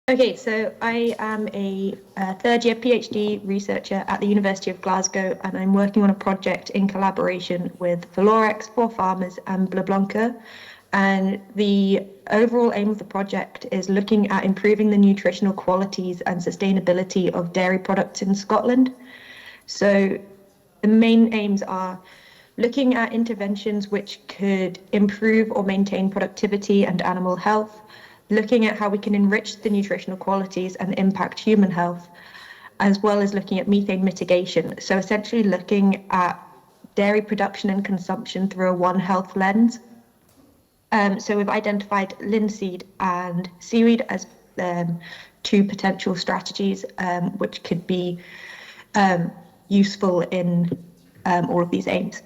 Okay, so I am a third-year PhD researcher at the University of Glasgow, and I'm working on a project in collaboration with Valorex, For Farmers, and Blablanca. And the overall aim of the project is looking at improving the nutritional qualities and sustainability of dairy products in Scotland. So the main aims are looking at interventions which could improve or maintain productivity and animal health, looking at how we can enrich the nutritional qualities and impact human health, as well as looking at methane mitigation. So essentially looking at dairy production and consumption through a One Health lens. So we've identified linseed and seaweed as two potential strategies which could be useful in all of these aims.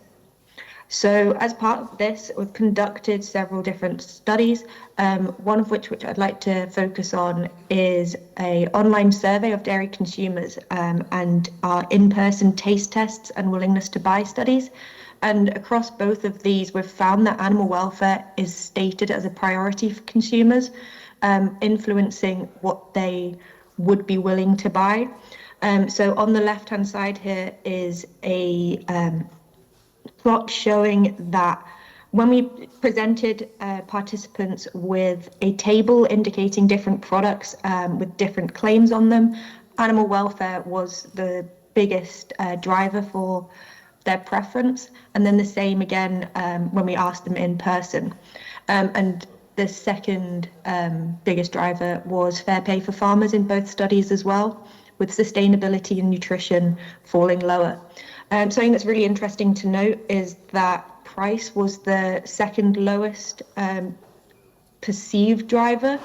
So as part of this, we've conducted several different studies, one of which I'd like to focus on is an online survey of dairy consumers and our in-person taste tests and willingness to buy studies. And across both of these, we've found that animal welfare is stated as a priority for consumers, influencing what they would be willing to buy. So on the left-hand side here is a plot showing that when we presented participants with a table indicating different products with different claims on them, animal welfare was the biggest driver for their preference, and then the same again when we asked them in person. And the second biggest driver was fair pay for farmers in both studies as well, with sustainability and nutrition falling lower. Something that's really interesting to note is that price was the second lowest perceived driver.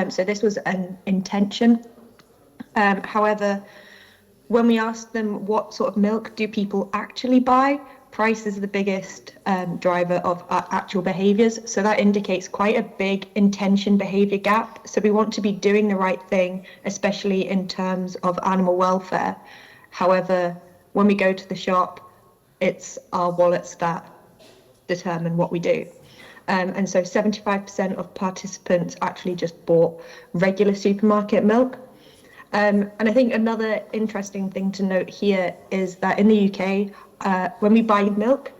So this was an intention. However, when we asked them what sort of milk do people actually buy, price is the biggest driver of our actual behaviours. So that indicates quite a big intention behaviour gap. So we want to be doing the right thing, especially in terms of animal welfare. However, when we go to the shop, it's our wallets that determine what we do. And so 75% of participants actually just bought regular supermarket milk. And I think another interesting thing to note here is that in the UK, when we buy milk,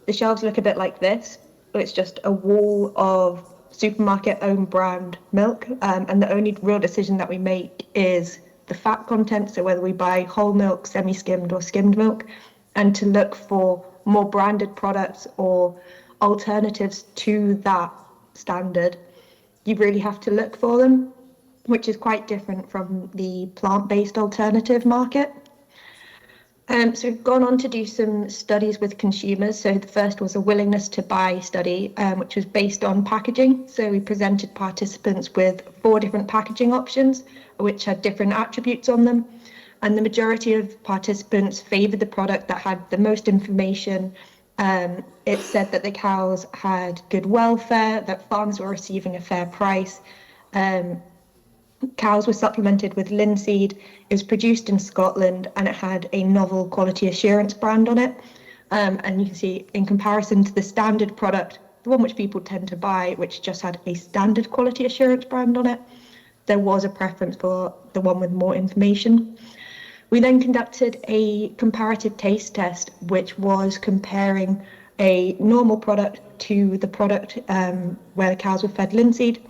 the shelves look a bit like this. It's just a wall of supermarket own brand milk. And the only real decision that we make is the fat content, so whether we buy whole milk, semi-skimmed or skimmed milk, and to look for more branded products or alternatives to that standard, you really have to look for them, which is quite different from the plant-based alternative market. So we've gone on to do some studies with consumers. So the first was a willingness to buy study, which was based on packaging. So we presented participants with 4 different packaging options, which had different attributes on them. And the majority of participants favoured the product that had the most information. It said that the cows had good welfare, that farms were receiving a fair price. Cows were supplemented with linseed. It was produced in Scotland and it had a novel quality assurance brand on it. And you can see in comparison to the standard product, the one which people tend to buy, which just had a standard quality assurance brand on it, there was a preference for the one with more information. We then conducted a comparative taste test, which was comparing a normal product to the product where the cows were fed linseed.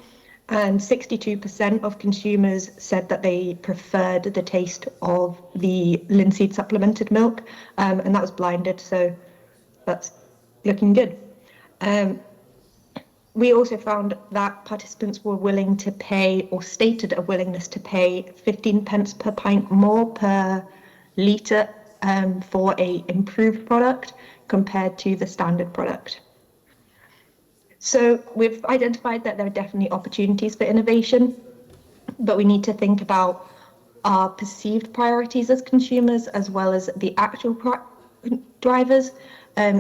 And 62% of consumers said that they preferred the taste of the linseed supplemented milk, and that was blinded, so that's looking good. We also found that participants were willing to pay, or stated a willingness to pay 15 pence per pint more per litre for a improved product compared to the standard product. So we've identified that there are definitely opportunities for innovation, but we need to think about our perceived priorities as consumers as well as the actual drivers.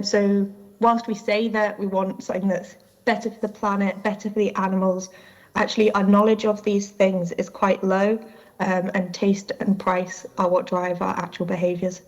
So whilst we say that we want something that's better for the planet, better for the animals, actually our knowledge of these things is quite low, and taste and price are what drive our actual behaviours.